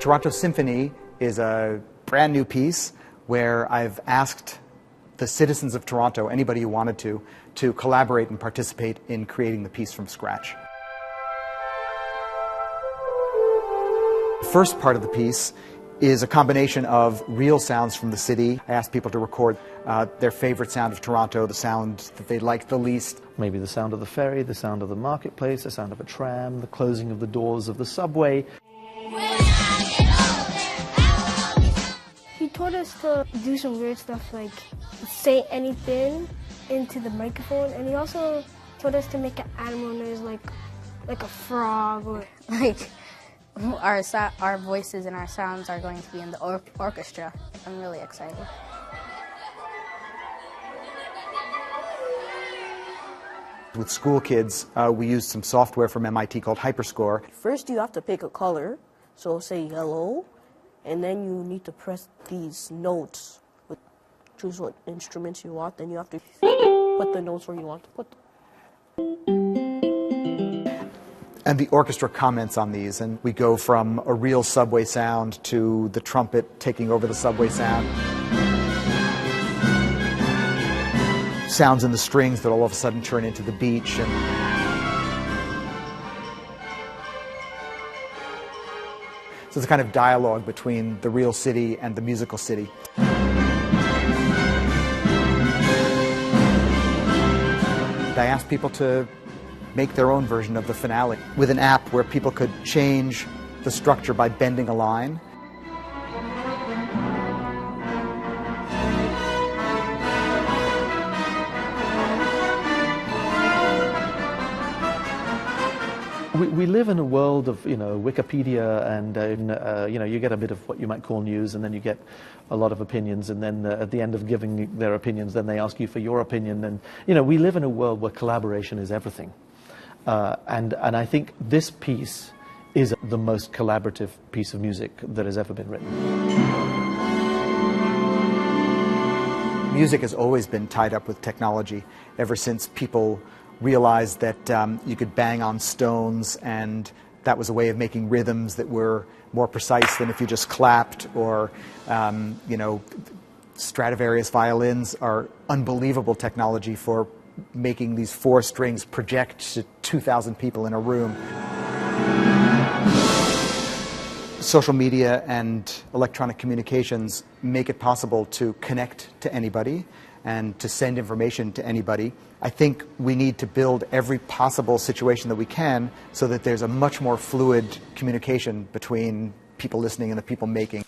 Toronto Symphony is a brand new piece where I've asked the citizens of Toronto, anybody who wanted to collaborate and participate in creating the piece from scratch. The first part of the piece is a combination of real sounds from the city. I asked people to record their favorite sound of Toronto, the sound that they liked the least. Maybe the sound of the ferry, the sound of the marketplace, the sound of a tram, the closing of the doors of the subway. He taught us to do some weird stuff like say anything into the microphone, and he also taught us to make an animal noise like a frog or like our voices and our sounds are going to be in the orchestra. I'm really excited. With school kids, we used some software from MIT called Hyperscore. First you have to pick a color, so say yellow, and then you need to press these notes. Choose what instruments you want, then you have to put the notes where you want to put them. And the orchestra comments on these, and we go from a real subway sound to the trumpet taking over the subway sound. Sounds in the strings that all of a sudden turn into the beach. So it's a kind of dialogue between the real city and the musical city. I asked people to make their own version of the finale with an app where people could change the structure by bending a line. We live in a world of, Wikipedia, and you get a bit of what you might call news, and then you get a lot of opinions, and then at the end of giving their opinions, then they ask you for your opinion. And we live in a world where collaboration is everything, and I think this piece is the most collaborative piece of music that has ever been written. Music has always been tied up with technology ever since people realized that you could bang on stones, and that was a way of making rhythms that were more precise than if you just clapped, or Stradivarius violins are unbelievable technology for making these 4 strings project to 2,000 people in a room. Social media and electronic communications make it possible to connect to anybody and to send information to anybody. I think we need to build every possible situation that we can so that there's a much more fluid communication between people listening and the people making.